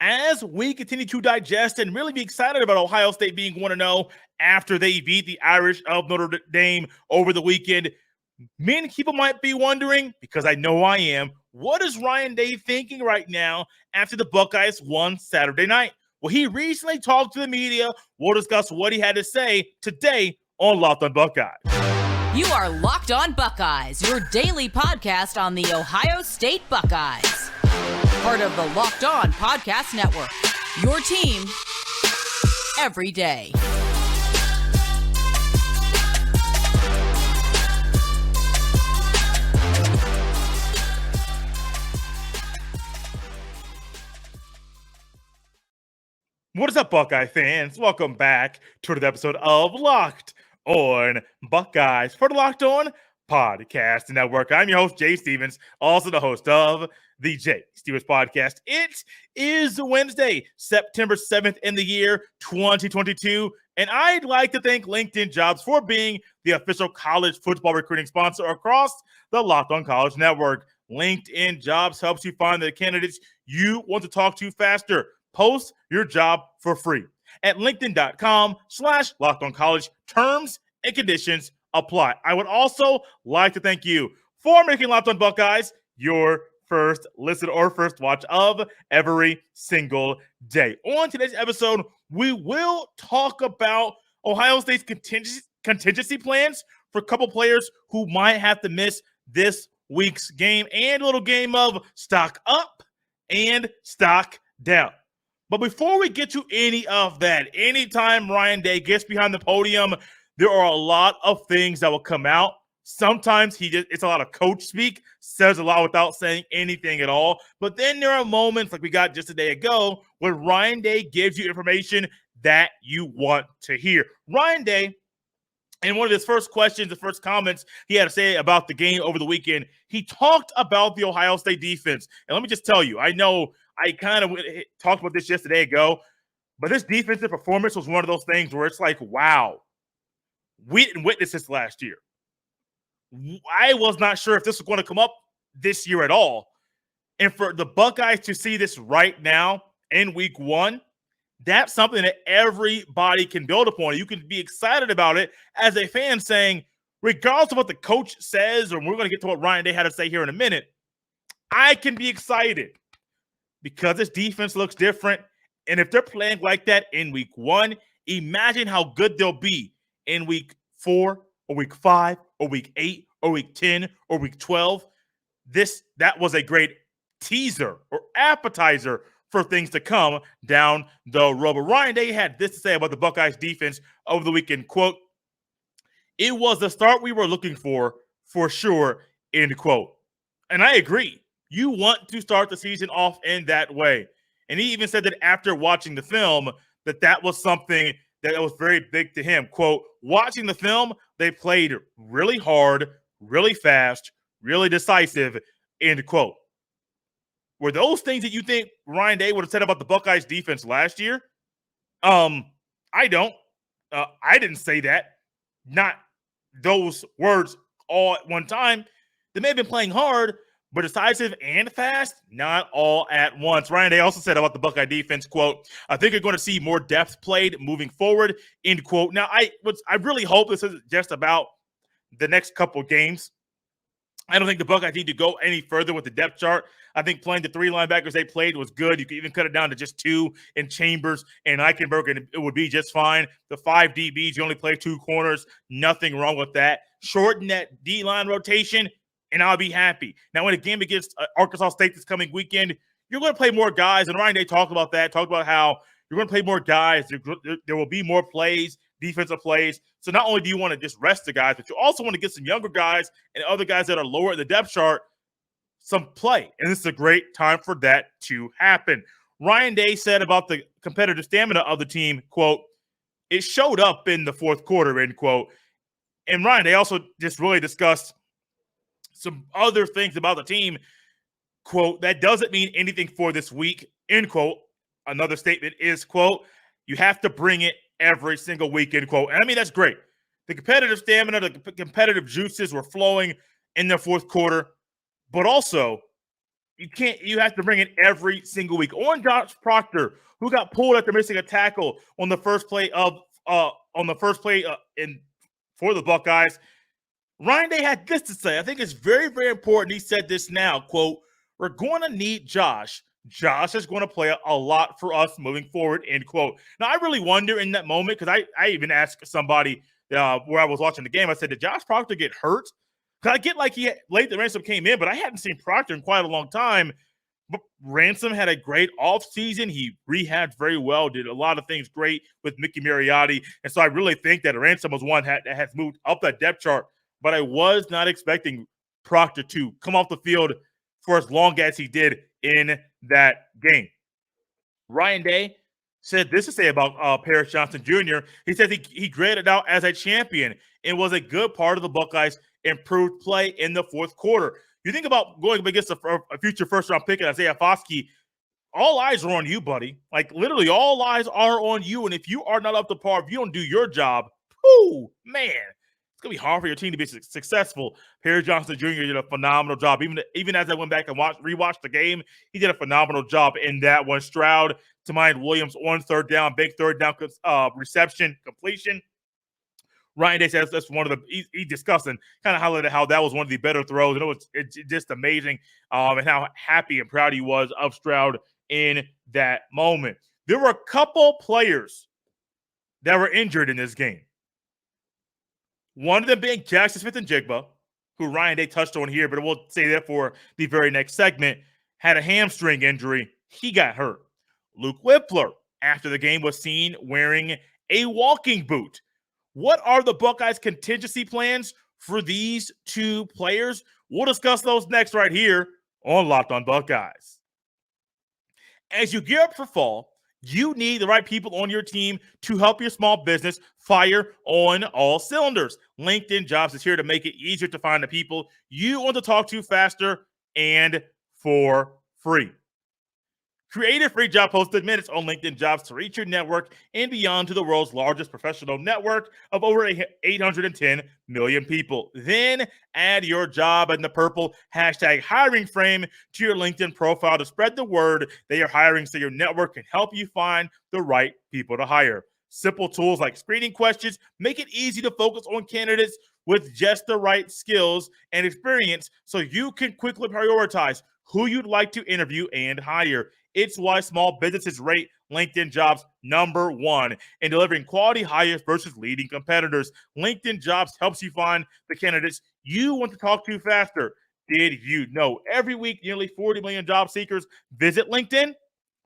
as we continue to digest and really be excited about Ohio State being 1-0 after they beat the Irish of Notre Dame over the weekend, many people might be wondering, because I know I am, what is Ryan Day thinking right now after the Buckeyes won Saturday night? Well, he recently talked to the media. We'll discuss what he had to say today on Locked on Buckeyes. You are Locked on Buckeyes, your daily podcast on the Ohio State Buckeyes. Part of the Locked On Podcast Network, your team every day. What is up, Buckeye fans? Welcome back to another episode of Locked on Buckeyes for the Locked On Podcast Network. I'm your host, Jay Stevens, also the host of the Jay Stevens Podcast. It is Wednesday, September 7th in the year 2022, and I'd like to thank LinkedIn Jobs for being the official college football recruiting sponsor across the Locked On College Network. LinkedIn Jobs helps you find the candidates you want to talk to faster. Post your job for free at linkedin.com/lockedoncollege. Terms and conditions apply. I would also like to thank you for making Locked on Buckeyes your first listen or first watch of every single day. On today's episode, we will talk about Ohio State's contingency plans for a couple players who might have to miss this week's game, and a little game of stock up and stock down. But before we get to any of that, anytime Ryan Day gets behind the podium, there are a lot of things that will come out. Sometimes it's a lot of coach speak, says a lot without saying anything at all. But then there are moments like we got just a day ago where Ryan Day gives you information that you want to hear. Ryan Day, in one of his first questions, the first comments he had to say about the game over the weekend, he talked about the Ohio State defense. And let me just tell you, I know I kind of talked about this just a day ago, but this defensive performance was one of those things where it's like, wow, we didn't witness this last year. I was not sure if this was going to come up this year at all. And for the Buckeyes to see this right now in week one, that's something that everybody can build upon. You can be excited about it as a fan saying, regardless of what the coach says, or we're going to get to what Ryan Day had to say here in a minute, I can be excited because this defense looks different. And if they're playing like that in week one, imagine how good they'll be in week 4 or week 5 or week 8 or week 10 or week 12. That was a great teaser or appetizer for things to come down the road. But Ryan Day had this to say about the Buckeyes defense over the weekend, quote, "It was the start we were looking for sure," end quote. And I agree. You want to start the season off in that way. And he even said that after watching the film, that was something that was very big to him. Quote, "Watching the film, they played really hard, really fast, really decisive," end quote. Were those things that you think Ryan Day would have said about the Buckeyes defense last year? I don't. I didn't say that. Not those words all at one time. They may have been playing hard, but decisive and fast, not all at once. Ryan Day also said about the Buckeye defense, quote, "I think you're going to see more depth played moving forward," end quote. Now, I really hope this isn't just about the next couple games. I don't think the Buckeyes need to go any further with the depth chart. I think playing the 3 linebackers they played was good. You could even cut it down to just 2 in Chambers and Eichenberg, and it would be just fine. The 5 DBs, you only play 2 corners. Nothing wrong with that. Shorten that D-line rotation, and I'll be happy. Now, in a game against Arkansas State this coming weekend, you're going to play more guys, and Ryan Day talked about that, talked about how you're going to play more guys. There will be more plays, defensive plays. So not only do you want to just rest the guys, but you also want to get some younger guys and other guys that are lower in the depth chart some play. And this is a great time for that to happen. Ryan Day said about the competitive stamina of the team, quote, "It showed up in the fourth quarter," end quote. And Ryan Day also just really discussed some other things about the team, quote, "That doesn't mean anything for this week," end quote. Another statement is, quote, "You have to bring it every single week," end quote. And I mean, that's great. The competitive stamina, the competitive juices were flowing in the fourth quarter. But also, You have to bring it every single week. On Josh Proctor, who got pulled after missing a tackle on the first play for the Buckeyes. Ryan Day had this to say. I think it's very, very important. He said this now, quote, "We're going to need Josh. Josh is going to play a lot for us moving forward," end quote. Now, I really wonder in that moment, because I even asked somebody where I was watching the game, I said, did Josh Proctor get hurt? Because I get like Lathan Ransom came in, but I hadn't seen Proctor in quite a long time. But Ransom had a great offseason. He rehabbed very well, did a lot of things great with Mickey Mariotti. And so I really think that Ransom was one that has moved up that depth chart. But I was not expecting Proctor to come off the field for as long as he did in that game. Ryan Day said this to say about Paris Johnson Jr. He says he graded out as a champion and was a good part of the Buckeyes' improved play in the fourth quarter. You think about going up against a future first-round pick, Isaiah Foskey, all eyes are on you, buddy. Like, literally, all eyes are on you. And if you are not up to par, if you don't do your job, whoo, man, it's going to be hard for your team to be successful. Paris Johnson Jr. did a phenomenal job. Even as I went back and rewatched the game, he did a phenomenal job in that one. Stroud to Mike Williams on third down, big third down reception, completion. Ryan Day says that's one of the he discussed and kind of highlighted how that was one of the better throws. And it's just amazing and how happy and proud he was of Stroud in that moment. There were a couple players that were injured in this game. One of them being Jackson Smith-Njigba, who Ryan Day touched on here, but we'll say that for the very next segment, had a hamstring injury. He got hurt. Luke Whippler, after the game, was seen wearing a walking boot. What are the Buckeyes' contingency plans for these two players? We'll discuss those next right here on Locked on Buckeyes. As you gear up for fall, you need the right people on your team to help your small business fire on all cylinders. LinkedIn Jobs is here to make it easier to find the people you want to talk to faster and for free. Create a free job posted minutes on LinkedIn Jobs to reach your network and beyond to the world's largest professional network of over 810 million people. Then add your job in the purple hashtag hiring frame to your LinkedIn profile to spread the word that you're hiring so your network can help you find the right people to hire. Simple tools like screening questions make it easy to focus on candidates with just the right skills and experience so you can quickly prioritize who you'd like to interview and hire. It's why small businesses rate LinkedIn Jobs #1 in delivering quality hires versus leading competitors. LinkedIn Jobs helps you find the candidates you want to talk to faster. Did you know every week nearly 40 million job seekers visit LinkedIn?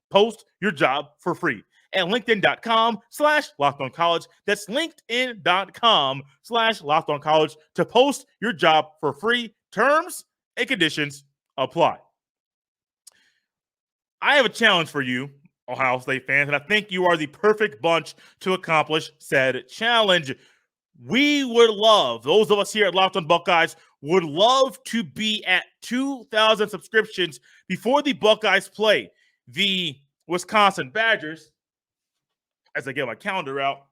Post your job for free at linkedin.com/LockedOnCollege. That's linkedin.com/LockedOnCollege to post your job for free. Terms and conditions apply. I have a challenge for you, Ohio State fans, and I think you are the perfect bunch to accomplish said challenge. We would love, those of us here at Locked on Buckeyes, would love to be at 2,000 subscriptions before the Buckeyes play the Wisconsin Badgers, as I get my calendar out,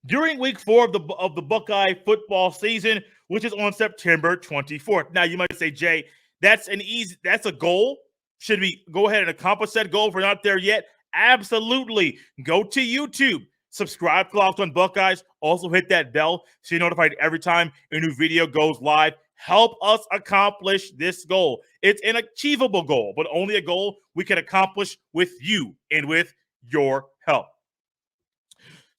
during week 4 of the Buckeye football season, which is on September 24th. Now, you might say, Jay, that's a goal. Should we go ahead and accomplish that goal if we're not there yet? Absolutely. Go to YouTube. Subscribe to Locked on Buckeyes. Also hit that bell so you're notified every time a new video goes live. Help us accomplish this goal. It's an achievable goal, but only a goal we can accomplish with you and with your help.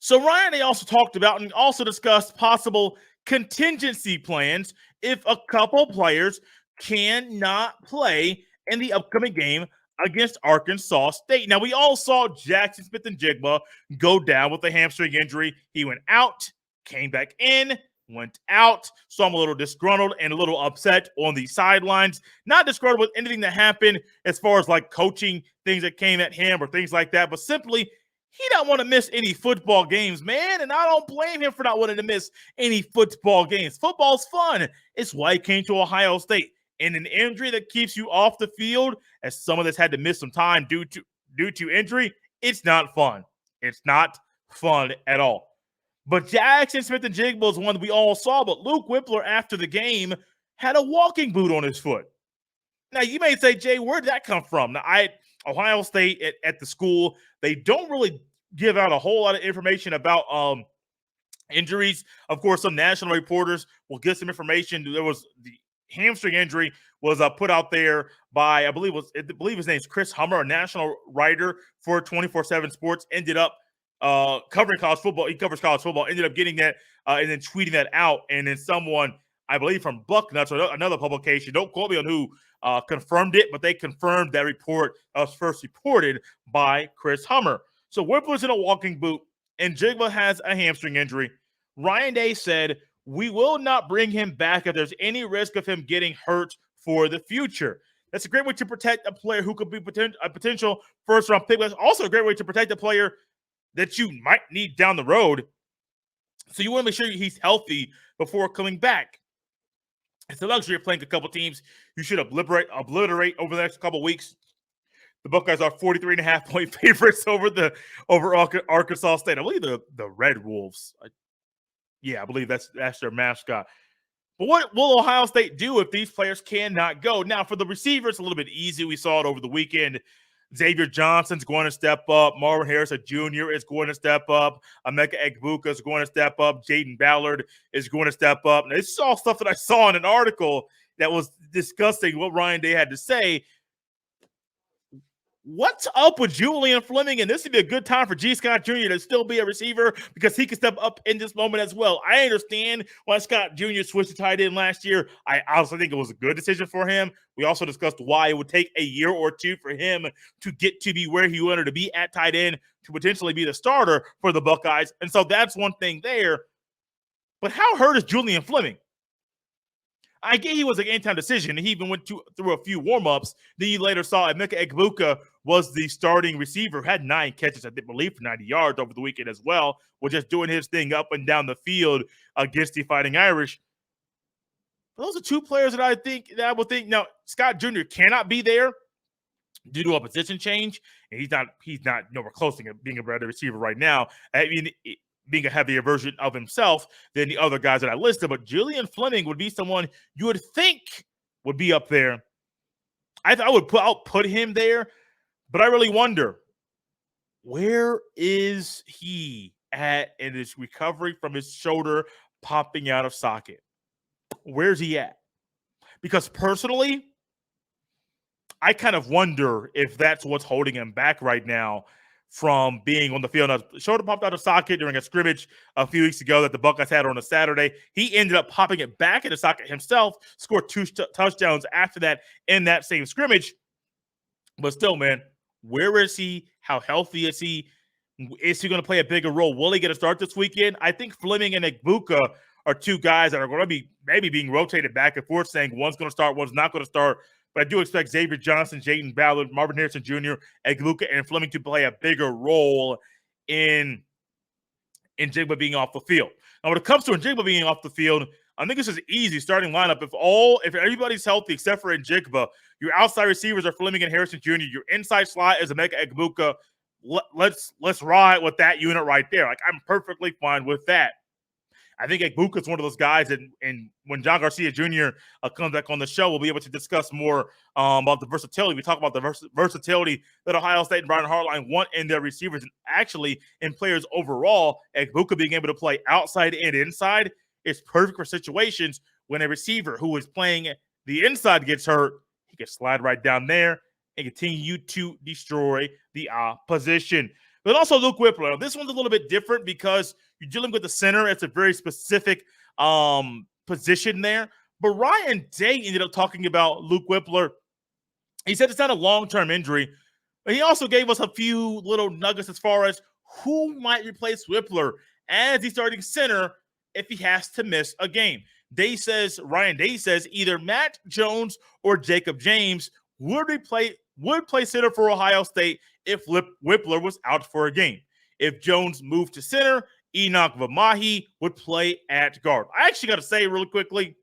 So Ryan, they also talked about and also discussed possible contingency plans if a couple players cannot play in the upcoming game against Arkansas State. Now, we all saw Jackson Smith-Njigba go down with a hamstring injury. He went out, came back in, went out. So I'm a little disgruntled and a little upset on the sidelines. Not disgruntled with anything that happened as far as like coaching things that came at him or things like that, but simply he don't want to miss any football games, man. And I don't blame him for not wanting to miss any football games. Football's fun. It's why he came to Ohio State. And an injury that keeps you off the field, as someone that's had to miss some time due to injury, it's not fun. It's not fun at all. But Jackson Smith-Njigba is one that we all saw. But Luke Whippler, after the game, had a walking boot on his foot. Now, you may say, Jay, where did that come from? Now, Ohio State at the school, they don't really give out a whole lot of information about injuries. Of course, some national reporters will get some information. There was the hamstring injury was put out there by, I believe his name's Chris Hummer, a national writer for 24/7 Sports, ended up covering college football. He covers college football, ended up getting that and then tweeting that out. And then someone, I believe from Bucknuts or another publication, don't quote me on who confirmed it, but they confirmed that report was first reported by Chris Hummer. So Whippler's in a walking boot, and Jigba has a hamstring injury. Ryan Day said, "We will not bring him back if there's any risk of him getting hurt for the future." That's a great way to protect a player who could be a potential first-round pick. That's also a great way to protect a player that you might need down the road. So you want to make sure he's healthy before coming back. It's the luxury of playing a couple teams you should obliterate over the next couple weeks. The Buckeyes are 43.5-point favorites over Arkansas State. I believe the Red Wolves. I believe that's their mascot. But what will Ohio State do if these players cannot go? Now, for the receivers, a little bit easy. We saw it over the weekend. Xavier Johnson's going to step up. Marvin Harrison Jr. is going to step up. Emeka Egbuka is going to step up. Jaden Ballard is going to step up. Now, this is all stuff that I saw in an article that was discussing what Ryan Day had to say. What's up with Julian Fleming? And this would be a good time for G. Scott Jr. to still be a receiver because he can step up in this moment as well. I understand why Scott Jr. switched to tight end last year. I honestly think it was a good decision for him. We also discussed why it would take a year or two for him to get to be where he wanted to be at tight end to potentially be the starter for the Buckeyes. And so that's one thing there. But how hurt is Julian Fleming? I get he was an anytime decision. He even went through a few warm-ups. Then you later saw Emeka Egbuka was the starting receiver, had 9 catches, I believe, for 90 yards over the weekend as well, was just doing his thing up and down the field against the Fighting Irish. Those are 2 players that I would think. Now, Scott Jr. cannot be there due to a position change, and he's not nowhere close to being a better receiver right now. I mean, being a heavier version of himself than the other guys that I listed. But Julian Fleming would be someone you would think would be up there. I'll put him there, but I really wonder, where is he at in his recovery from his shoulder popping out of socket? Where's he at? Because personally, I kind of wonder if that's what's holding him back right now from being on the field. Now, shoulder popped out of socket during a scrimmage a few weeks ago that the Buckeyes had on a Saturday. He ended up popping it back in the socket himself, scored 2 touchdowns after that in that same scrimmage. But still, man, where is he? How healthy is he? Is he going to play a bigger role? Will he get a start this weekend? I think Fleming and Egbuka are 2 guys that are going to be maybe being rotated back and forth, saying one's going to start, one's not going to start. But I do expect Xavier Johnson, Jaden Ballard, Marvin Harrison Jr., Egbuka, and Fleming to play a bigger role in Njigba being off the field. Now, when it comes to Njigba being off the field, I think this is an easy starting lineup. If everybody's healthy except for Njigba, your outside receivers are Fleming and Harrison Jr., your inside slot is Emeka Egbuka. Let's ride with that unit right there. Like, I'm perfectly fine with that. I think Egbuka is one of those guys, and when John Garcia Jr. Comes back on the show, we'll be able to discuss more about the versatility. We talk about the versatility that Ohio State and Brian Hartline want in their receivers and actually in players overall. Egbuka being able to play outside and inside is perfect for situations when a receiver who is playing the inside gets hurt. He can slide right down there and continue to destroy the opposition. But also Luke Whippler. This one's a little bit different because you're dealing with the center. It's a very specific position there. But Ryan Day ended up talking about Luke Whippler. He said it's not a long-term injury. But he also gave us a few little nuggets as far as who might replace Whippler as the starting center if he has to miss a game. Ryan Day says either Matt Jones or Jacob James would play center for Ohio State if Whippler was out for a game. If Jones moved to center, Enoch Vamahi would play at guard. I actually got to say really quickly,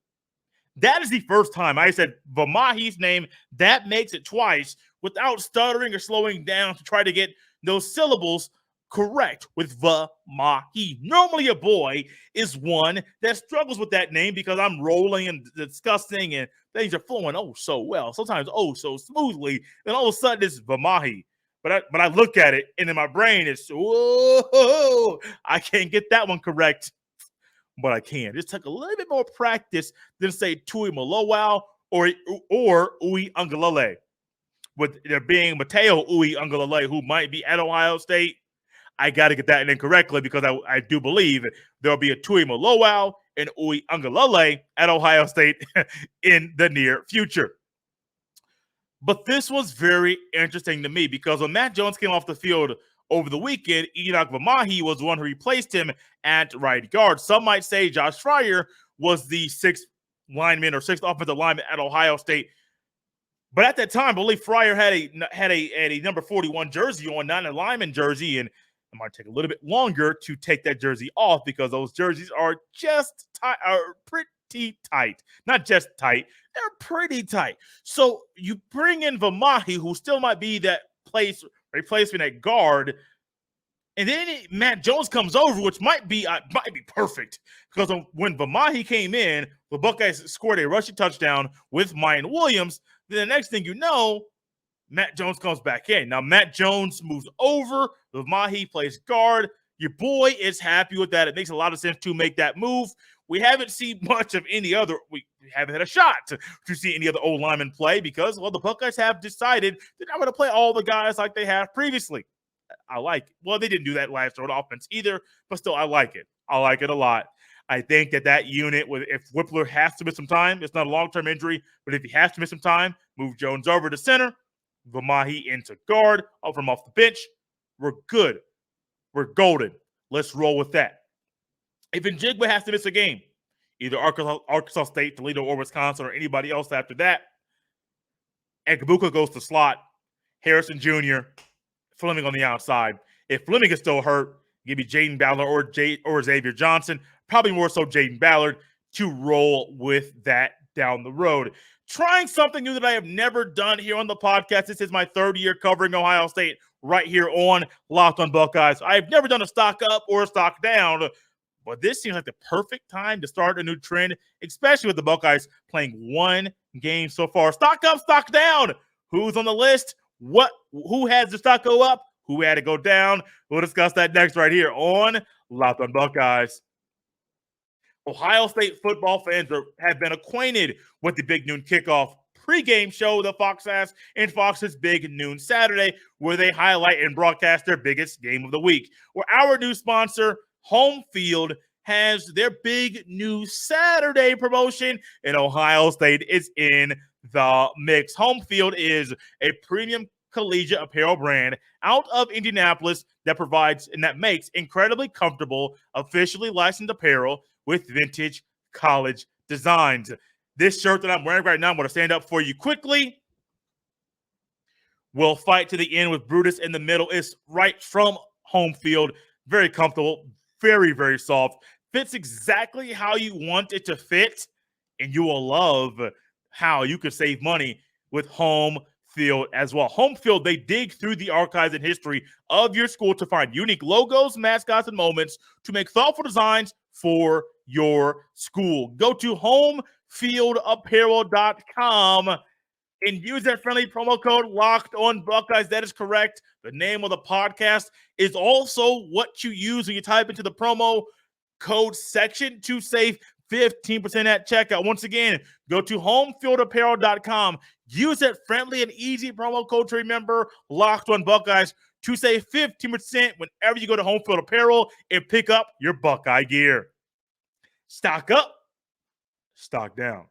that is the first time I said Vamahi's name. That makes it twice without stuttering or slowing down to try to get those syllables correct with Vamahi. Normally a boy is one that struggles with that name because I'm rolling and discussing and things are flowing so well, sometimes so smoothly. Then all of a sudden it's Vamahi. But I look at it and in my brain it's, whoa, I can't get that one correct. But I can. Just took a little bit more practice than say Tui Malowau or Ui Ungalale. With there being Mateo Ui Ungalale, who might be at Ohio State, I got to get that incorrectly because I do believe there'll be a Tui Malowau and Ui Ungalale at Ohio State in the near future. But this was very interesting to me because when Matt Jones came off the field over the weekend, Enoch Vamahi was the one who replaced him at right guard. Some might say Josh Fryer was the sixth lineman or sixth offensive lineman at Ohio State. But at that time, I believe Fryer had a number 41 jersey on, not a lineman jersey, and it might take a little bit longer to take that jersey off because those jerseys are just pretty tight. Not just tight, they're pretty tight. So you bring in Vamahi, who still might be that replacement at guard, and then Matt Jones comes over, which might be perfect because when Vamahi came in, the Buckeyes scored a rushing touchdown with Mayan Williams. Then the next thing you know, Matt Jones comes back in. Now Matt Jones moves over, Vamahi plays guard. Your boy is happy with that. It makes a lot of sense to make that move. We haven't seen much of any other. We haven't had a shot to see any other old linemen play because, well, the Buckeyes have decided they're not going to play all the guys like they have previously. I like it. Well, they didn't do that last road offense either, but still, I like it. I like it a lot. I think that unit, if Whippler has to miss some time, it's not a long-term injury, but if he has to miss some time, move Jones over to center, Vamahi into guard, from off the bench. We're good. We're golden. Let's roll with that. If Njigba has to miss a game, either Arkansas State, Toledo, or Wisconsin, or anybody else after that, Egbuka goes to slot, Harrison Jr., Fleming on the outside. If Fleming is still hurt, give me Jaden Ballard or Xavier Johnson, probably more so Jaden Ballard, to roll with that down the road. Trying something new that I have never done here on the podcast. This is my third year covering Ohio State right here on Locked on Buckeyes. I've never done a stock up or a stock down, but this seems like the perfect time to start a new trend, especially with the Buckeyes playing one game so far. Stock up, stock down. Who's on the list? Who has the stock go up? Who had to go down? We'll discuss that next right here on Locked on Buckeyes. Ohio State football fans have been acquainted with the Big Noon Kickoff pregame show that Fox has in Fox's Big Noon Saturday, where they highlight and broadcast their biggest game of the week. Where our new sponsor, Home Field, has their Big New Saturday promotion, and Ohio State is in the mix. Home Field is a premium collegiate apparel brand out of Indianapolis that makes incredibly comfortable, officially licensed apparel with vintage college designs. This shirt that I'm wearing right now, I'm going to stand up for you quickly. We'll fight to the end with Brutus in the middle. It's right from Home Field. Very comfortable, very, very soft. Fits exactly how you want it to fit, and you will love how you can save money with Home Field as well. Home Field, they dig through the archives and history of your school to find unique logos, mascots, and moments to make thoughtful designs for your school. Go to homefieldapparel.com and use that friendly promo code Locked on Buckeyes. That is correct. The name of the podcast is also what you use when you type into the promo code section to save 15% at checkout. Once again, go to homefieldapparel.com. Use that friendly and easy promo code to remember, Locked on Buckeyes, to save 15% whenever you go to Home Field Apparel and pick up your Buckeye gear. Stock up, stock down.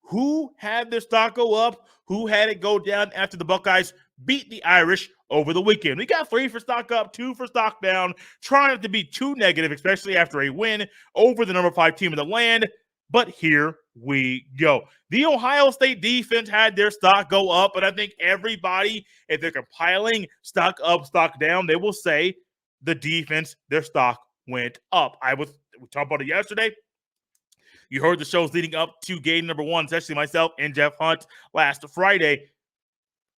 Who had their stock go up? Who had it go down after the Buckeyes beat the Irish over the weekend? We got 3 for stock up, 2 for stock down. Trying not to be too negative, especially after a win over the number 5 team in the land. But here we go. The Ohio State defense had their stock go up, but I think everybody, if they're compiling stock up, stock down, they will say the defense, their stock went up. We talked about it yesterday. You heard the shows leading up to game number 1, especially myself and Jeff Hunt last Friday.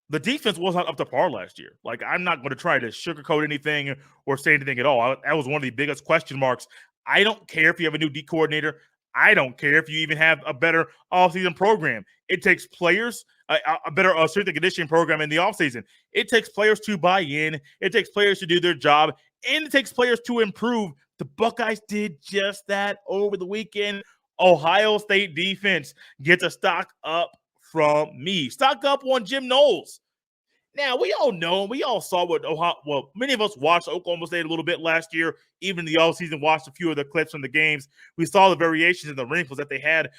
The defense was not up to par last year. Like, I'm not going to try to sugarcoat anything or say anything at all. That was one of the biggest question marks. I don't care if you have a new D coordinator. I don't care if you even have a better offseason program. It takes players, a better strength and conditioning program in the offseason. It takes players to buy in. It takes players to do their job. And it takes players to improve. The Buckeyes did just that over the weekend. Ohio State defense gets a stock up from me. Stock up on Jim Knowles. Now, we all know, we all saw many of us watched Oklahoma State a little bit last year, even in the offseason, watched a few of the clips from the games. We saw the variations and the wrinkles that they had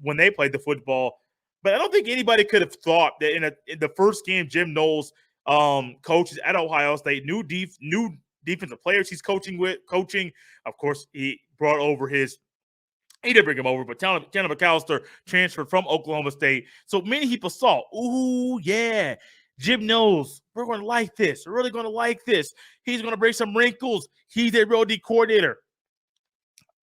when they played the football. But I don't think anybody could have thought that in the first game, Jim Knowles coaches at Ohio State, new defensive players he's coaching. Of course, he brought over he did bring him over, but Tanner McAllister transferred from Oklahoma State. So many people saw, ooh, yeah, Jim Knowles, we're going to like this. We're really going to like this. He's going to bring some wrinkles. He's a real D coordinator.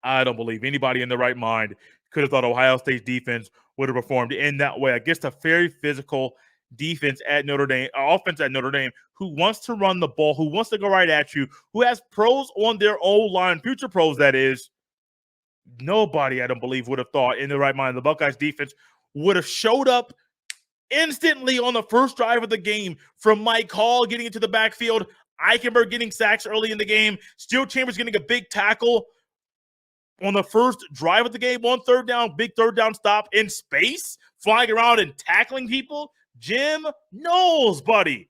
I don't believe anybody in their right mind could have thought Ohio State's defense would have performed in that way against a very physical defense at Notre Dame, offense at Notre Dame, who wants to run the ball, who wants to go right at you, who has pros on their O-line, future pros, that is. Nobody, I don't believe, would have thought in their right mind the Buckeyes defense would have showed up instantly on the first drive of the game, from Mike Hall getting into the backfield, Eichenberg getting sacks early in the game, Steel Chambers getting a big tackle on the first drive of the game, big third down stop in space, flying around and tackling people. Jim Knowles, buddy.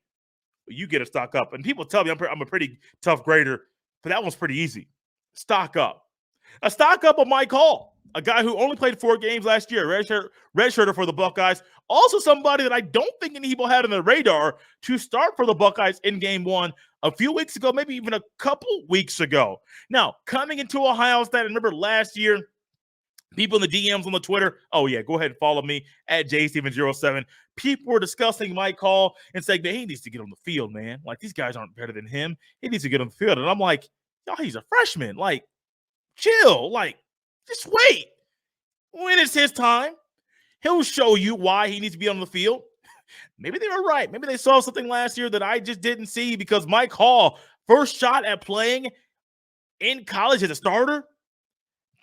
You get a stock up. And people tell me I'm a pretty tough grader, but that one's pretty easy. Stock up. A stock up of Mike Hall, a guy who only played 4 games last year, redshirter for the Buckeyes. Also somebody that I don't think any people had on their radar to start for the Buckeyes in game 1 a few weeks ago, maybe even a couple weeks ago. Now, coming into Ohio State, I remember last year, people in the DMs on the Twitter, oh yeah, go ahead and follow me at JSteven07. People were discussing Mike Hall and saying, man, he needs to get on the field, man. Like, these guys aren't better than him. He needs to get on the field. And I'm like, y'all, he's a freshman. Like, chill. Like, just wait. When it's his time, he'll show you why he needs to be on the field. Maybe they were right. Maybe they saw something last year that I just didn't see, because Mike Hall, first shot at playing in college as a starter,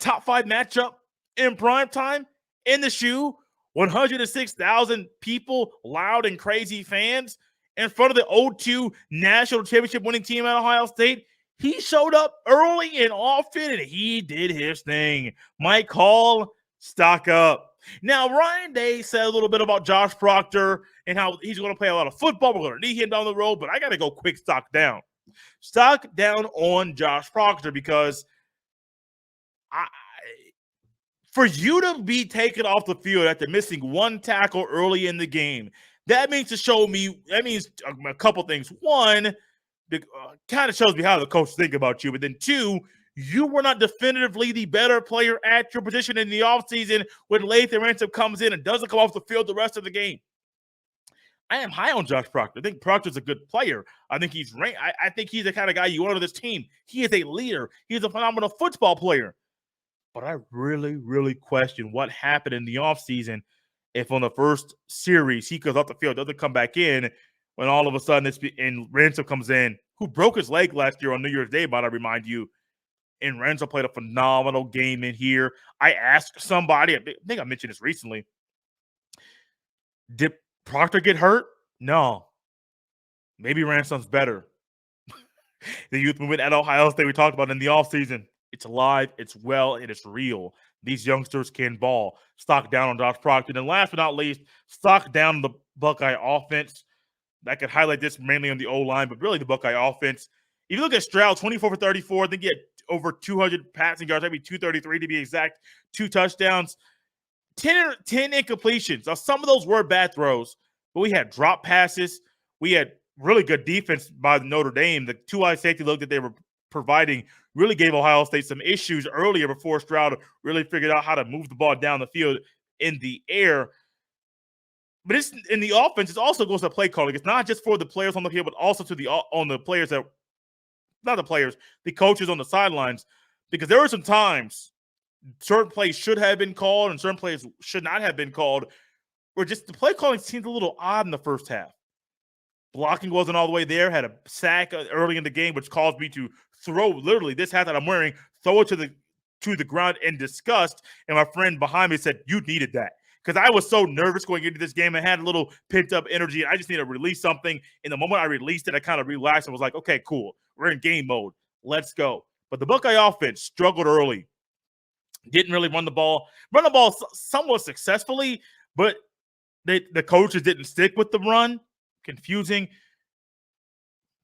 top 5 matchup in prime time, in the shoe, 106,000 people, loud and crazy fans, in front of the 0-2 national championship winning team at Ohio State. He showed up early and often, and he did his thing. Mike Hall, stock up. Now, Ryan Day said a little bit about Josh Proctor and how he's going to play a lot of football. We're going to need him down the road, but I got to go quick stock down. Stock down on Josh Proctor, because for you to be taken off the field after missing 1 tackle early in the game, that means a couple things. One, kind of shows me how the coach think about you. But then 2, you were not definitively the better player at your position in the offseason when Lathan Ransom comes in and doesn't come off the field the rest of the game. I am high on Josh Proctor. I think Proctor's a good player. I think he's ranked. I think he's the kind of guy you want on this team. He is a leader. He's a phenomenal football player. But I really, really question what happened in the offseason if on the first series he goes off the field, doesn't come back in, when all of a sudden and Ransom comes in, who broke his leg last year on New Year's Day, might I remind you. And Ransom played a phenomenal game in here. I asked somebody, I think I mentioned this recently, did Proctor get hurt? No. Maybe Ransom's better. The youth movement at Ohio State we talked about in the offseason. It's alive, it's well, and it's real. These youngsters can ball. Stock down on Josh Proctor. And last but not least, stock down on the Buckeye offense. I could highlight this mainly on the O-line, but really the Buckeye offense. If you look at Stroud, 24 for 34, I think he had over 200 passing yards, maybe 233 to be exact, 2 touchdowns, 10 incompletions. Now, some of those were bad throws, but we had drop passes. We had really good defense by Notre Dame. The 2-eye safety look that they were providing really gave Ohio State some issues earlier before Stroud really figured out how to move the ball down the field in the air. But it's in the offense, it also goes to play calling. It's not just for the players on the field, but also to the players that, not the players, the coaches on the sidelines. Because there were some times certain plays should have been called and certain plays should not have been called, where just the play calling seemed a little odd in the first half. Blocking wasn't all the way there, had a sack early in the game, which caused me to throw literally this hat that I'm wearing, throw it to to the ground in disgust. And my friend behind me said, you needed that. Because I was so nervous going into this game. I had a little pent-up energy. And I just need to release something. And the moment I released it, I kind of relaxed and was like, okay, cool. We're in game mode. Let's go. But the Buckeye offense struggled early. Didn't really run the ball somewhat successfully, but the coaches didn't stick with the run. Confusing.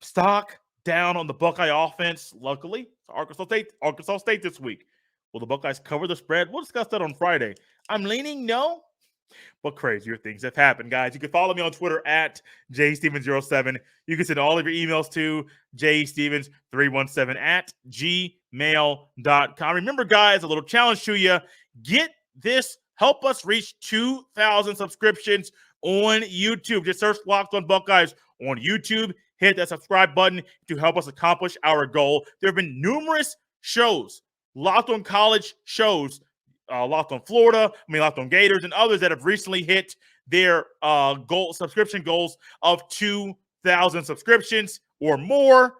Stock down on the Buckeye offense. Luckily, Arkansas State this week. Will the Buckeyes cover the spread? We'll discuss that on Friday. I'm leaning no, but crazier things have happened, guys. You can follow me on Twitter at jstevens07. You can send all of your emails to jstevens317 at gmail.com. Remember, guys, a little challenge to you. Get this. Help us reach 2,000 subscriptions on YouTube. Just search Locked On Buckeyes on YouTube. Hit that subscribe button to help us accomplish our goal. There have been numerous shows, Locked On College shows, Locked On Florida, Locked On Gators, and others that have recently hit their subscription goals of 2,000 subscriptions or more.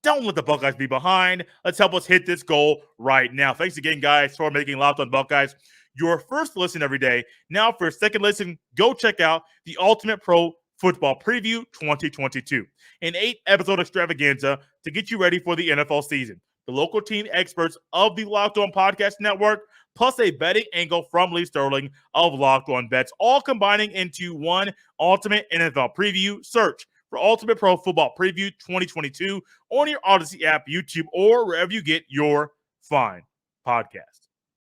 Don't let the Buckeyes be behind. Let's help us hit this goal right now. Thanks again, guys, for making Locked On Buckeyes your first listen every day. Now, for a second listen, go check out the Ultimate Pro Football Preview 2022, an 8-episode extravaganza to get you ready for the NFL season. The local team experts of the Locked On Podcast Network, plus a betting angle from Lee Sterling of Locked On Bets, all combining into one ultimate NFL preview. Search for Ultimate Pro Football Preview 2022 on your Odyssey app, YouTube, or wherever you get your fine podcast.